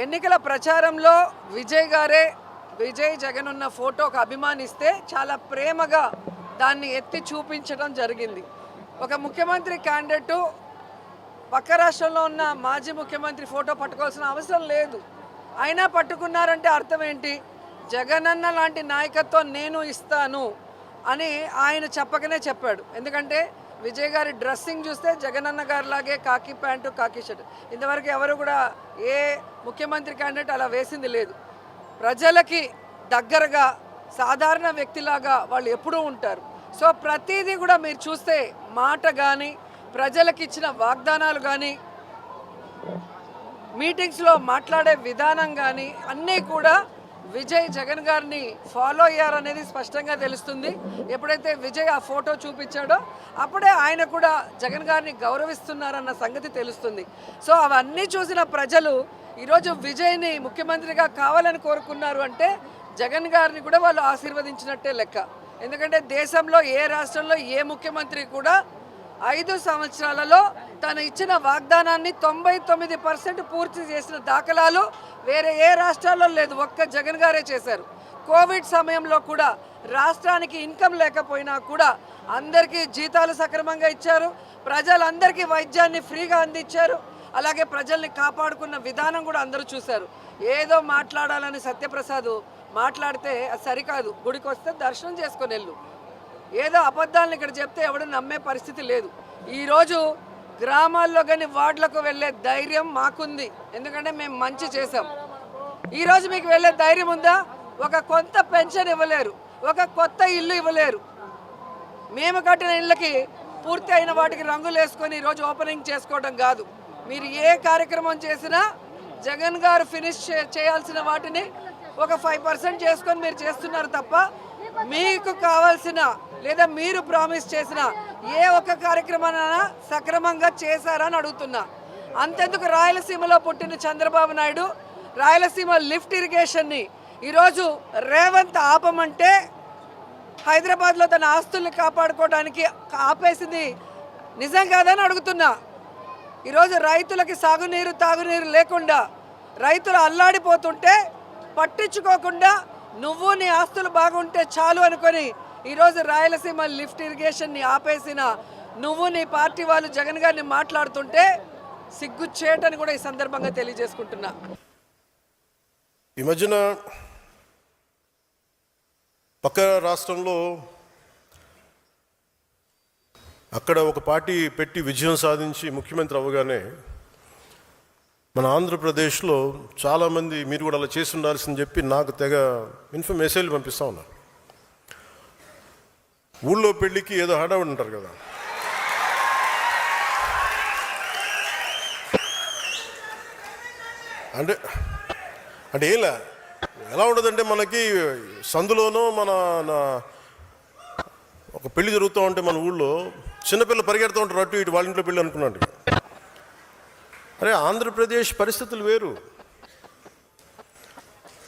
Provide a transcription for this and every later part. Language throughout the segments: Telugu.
ఎన్నికల ప్రచారంలో విజయ్ జగన్ ఉన్న ఫోటోకు అభిమానిస్తే చాలా ప్రేమగా దాన్ని ఎత్తి చూపించడం జరిగింది. ఒక ముఖ్యమంత్రి క్యాండిడేట్ పక్క రాష్ట్రంలో ఉన్న మాజీ ముఖ్యమంత్రి ఫోటో పట్టుకోవాల్సిన అవసరం లేదు. అయినా పట్టుకున్నారంటే అర్థం ఏంటి? జగనన్న లాంటి నాయకత్వం నేను ఇస్తాను అని ఆయన చెప్పకనే చెప్పాడు. ఎందుకంటే విజయ్ గారి డ్రెస్సింగ్ చూస్తే జగనన్న గారిలాగే కాకి ప్యాంటు కాకి షర్ట్. ఇంతవరకు ఎవరు కూడా ఏ ముఖ్యమంత్రి క్యాండిడేట్ అలా వేసింది లేదు. ప్రజలకి దగ్గరగా సాధారణ వ్యక్తిలాగా వాళ్ళు ఎప్పుడూ ఉంటారు. సో ప్రతిదీ కూడా మీరు చూస్తే మాట కానీ ప్రజలకు ఇచ్చిన వాగ్దానాలు కానీ మీటింగ్స్లో మాట్లాడే విధానం కానీ అన్నీ కూడా విజయ్ జగన్ గారిని ఫాలో అయ్యారనేది స్పష్టంగా తెలుస్తుంది. ఎప్పుడైతే విజయ్ ఆ ఫోటో చూపించాడో అప్పుడే ఆయన కూడా జగన్ గారిని గౌరవిస్తున్నారన్న సంగతి తెలుస్తుంది. సో అవన్నీ చూసిన ప్రజలు ఈరోజు విజయ్ని ముఖ్యమంత్రిగా కావాలని కోరుకున్నారు అంటే జగన్ గారిని కూడా వాళ్ళు ఆశీర్వదించినట్టే లెక్క. ఎందుకంటే దేశంలో ఏ రాష్ట్రంలో ఏ ముఖ్యమంత్రి కూడా 5 సంవత్సరాలలో తను ఇచ్చిన వాగ్దానాన్ని 99% పూర్తి చేసిన దాఖలాలు వేరే ఏ రాష్ట్రాల్లో లేదు. ఒక్క జగన్ గారే చేశారు. కోవిడ్ సమయంలో కూడా రాష్ట్రానికి ఇన్కమ్ లేకపోయినా కూడా అందరికీ జీతాలు సక్రమంగా ఇచ్చారు. ప్రజలందరికీ వైద్యాన్ని ఫ్రీగా అందించారు. అలాగే ప్రజల్ని కాపాడుకున్న విధానం కూడా అందరూ చూశారు. ఏదో మాట్లాడాలని సత్యప్రసాద్ మాట్లాడితే అది సరికాదు. గుడికి వస్తే దర్శనం చేసుకొని వెళ్ళు. ఏదో అబద్ధాలను ఇక్కడ చెప్తే ఎవడు నమ్మే పరిస్థితి లేదు. ఈరోజు గ్రామాల్లో కానీ వార్డులకు వెళ్ళే ధైర్యం మాకుంది. ఎందుకంటే మేము మంచి చేసాం. ఈరోజు మీకు వెళ్ళే ధైర్యం ఉందా? ఒక కొత్త పెన్షన్ ఇవ్వలేరు, ఒక కొత్త ఇల్లు ఇవ్వలేరు. మేము కట్టిన ఇళ్ళకి పూర్తి అయిన వాటికి రంగులు వేసుకొని ఈరోజు ఓపెనింగ్ చేసుకోవడం కాదు. మీరు ఏ కార్యక్రమం చేసినా జగన్ గారు ఫినిష్ చేయాల్సిన వాటిని ఒక 5% చేసుకొని మీరు చేస్తున్నారు తప్ప మీకు కావాల్సిన లేదా మీరు ప్రామిస్ చేసిన ఏ ఒక్క కార్యక్రమాన్ని సక్రమంగా చేశారని అడుగుతున్నా. అంతెందుకు రాయలసీమలో పుట్టిన చంద్రబాబు నాయుడు రాయలసీమ లిఫ్ట్ ఇరిగేషన్ని ఈరోజు రేవంత్ ఆపమంటే హైదరాబాద్లో తన ఆస్తుల్ని కాపాడుకోవడానికి ఆపేసింది నిజం కాదని అడుగుతున్నా. ఈరోజు రైతులకి సాగునీరు తాగునీరు లేకుండా రైతులు అల్లాడిపోతుంటే పట్టించుకోకుండా నువ్వు నీ ఆస్తులు బాగుంటే చాలు అనుకొని ఈరోజు రాయలసీమ లిఫ్ట్ ఇరిగేషన్ని ఆపేసిన నువ్వు నీ పార్టీ వాళ్ళు జగన్ గారిని మాట్లాడుతుంటే సిగ్గుచేటని కూడా ఈ సందర్భంగా తెలియజేసుకుంటున్నా. ఈ మధ్యన పక్క రాష్ట్రంలో అక్కడ ఒక పార్టీ పెట్టి విజయం సాధించి ముఖ్యమంత్రి అవ్వగానే మన ఆంధ్రప్రదేశ్లో చాలామంది మీరు కూడా అలా చేసి ఉండాల్సిందని చెప్పి నాకు తెగ మెసేజ్లు పంపిస్తూ ఉన్నారు. ఊళ్ళో పెళ్ళికి ఏదో హడావుడి ఉంటారు కదా, అంటే అంటే ఎలా ఉండదంటే మనకి సందులోనో మన ఒక పెళ్లి జరుగుతూ ఉంటే మన ఊళ్ళో చిన్నపిల్లలు పరిగెడుతూ ఉంటారు అటు ఇటు, వాళ్ళ ఇంట్లో పెళ్ళి అనుకున్నాడు. అరే ఆంధ్రప్రదేశ్ పరిస్థితులు వేరు.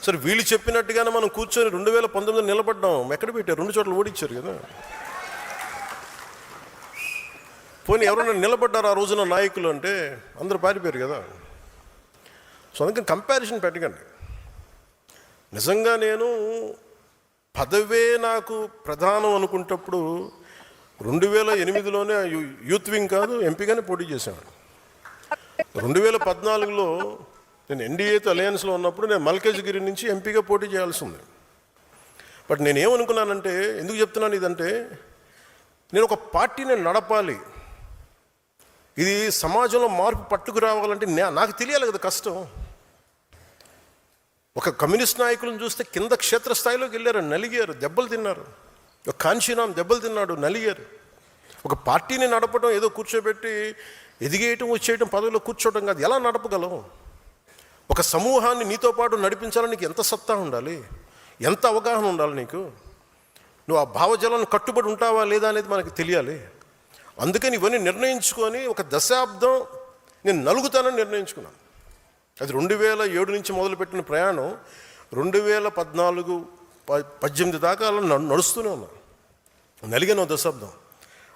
సరే వీళ్ళు చెప్పినట్టుగానే మనం కూర్చొని 2019 నిలబడ్డాం. ఎక్కడ పెట్టారు? 2 చోట్ల ఓడించారు కదా. పోనీ ఎవరైనా నిలబడ్డారు ఆ రోజున నాయకులు అంటే అందరూ పారిపోయారు కదా. సో అందుకని కంపారిజన్ పెట్టకండి. నిజంగా నేను పదవే నాకు ప్రధానం అనుకుంటప్పుడు 2008లోనే యూత్ వింగ్ కాదు ఎంపీగానే పోటీ చేశాను. 2014లో నేను ఎన్డీఏతో అలయన్స్లో ఉన్నప్పుడు నేను మల్కాజ్గిరి నుంచి ఎంపీగా పోటీ చేయాల్సి ఉంది. బట్ నేనేమనుకున్నానంటే, ఎందుకు చెప్తున్నాను ఇదంటే, నేను ఒక పార్టీని నడపాలి, ఇది సమాజంలో మార్పు పట్టుకు రావాలంటే నాకు తెలియాలి కదా కష్టం. ఒక కమ్యూనిస్ట్ నాయకులను చూస్తే కింద క్షేత్రస్థాయిలోకి వెళ్ళారు, నలిగారు, దెబ్బలు తిన్నారు. ఒక కాంచీరామ్ దెబ్బలు తిన్నాడు, నలిగారు. ఒక పార్టీని నడపడం ఏదో కూర్చోబెట్టి ఎదిగేయటం వచ్చేయటం పదవిలో కూర్చోవటం కాదు. ఎలా నడపగలం? ఒక సమూహాన్ని నీతో పాటు నడిపించాలని నీకు ఎంత సత్తా ఉండాలి, ఎంత అవగాహన ఉండాలి నీకు. నువ్వు ఆ భావజలాన్ని కట్టుబడి ఉంటావా లేదా అనేది మనకు తెలియాలి. అందుకని ఇవన్నీ నిర్ణయించుకొని ఒక దశాబ్దం నేను నలుగుతానని నిర్ణయించుకున్నాను. అది 2007 నుంచి మొదలుపెట్టిన ప్రయాణం 2014-18 దాకా అలా నడుస్తూనే ఉన్నాను. నలిగాను దశాబ్దం.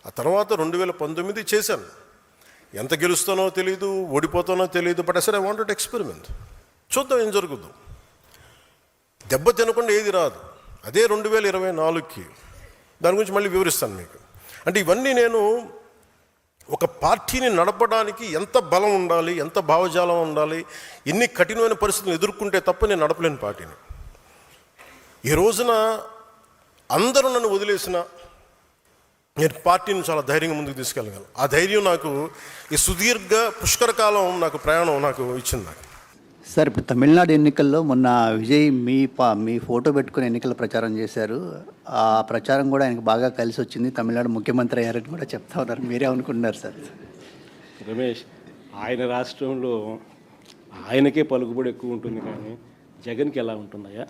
ఆ తర్వాత 2019 చేశాను. ఎంత గెలుస్తానో తెలియదు, ఓడిపోతానో తెలియదు. బట్ అసలు ఐ వాంటెడ్ ఎక్స్పెరిమెంట్. చూద్దాం ఏం జరుగుద్దు. దెబ్బ తినకుండా ఏది రాదు. అదే 2024కి దాని గురించి మళ్ళీ వివరిస్తాను మీకు. అంటే ఇవన్నీ నేను ఒక పార్టీని నడపడానికి ఎంత బలం ఉండాలి, ఎంత భావజాలం ఉండాలి, ఎన్ని కఠినమైన పరిస్థితులు ఎదుర్కొంటే తప్ప నేను నడపలేని పార్టీని. ఈ రోజున అందరూ నన్ను వదిలేసిన నేను పార్టీని చాలా ధైర్యంగా ముందుకు తీసుకెళ్ళగలను. ఆ ధైర్యం నాకు ఈ సుదీర్ఘ పుష్కర కాలం నాకు ప్రయాణం నాకు ఇచ్చింది. నాకు సార్, ఇప్పుడు తమిళనాడు ఎన్నికల్లో మొన్న విజయ్ మీ ఫోటో పెట్టుకుని ఎన్నికల ప్రచారం చేశారు. ఆ ప్రచారం కూడా ఆయనకు బాగా కలిసి వచ్చింది, తమిళనాడు ముఖ్యమంత్రి అయ్యారని కూడా చెప్తా ఉన్నారు. మీరే అనుకుంటున్నారు సార్? రమేష్, ఆయన రాష్ట్రంలో ఆయనకే పలుకుబడి ఎక్కువ ఉంటుంది, కానీ జగన్కి ఎలా ఉంటుందయ్యా?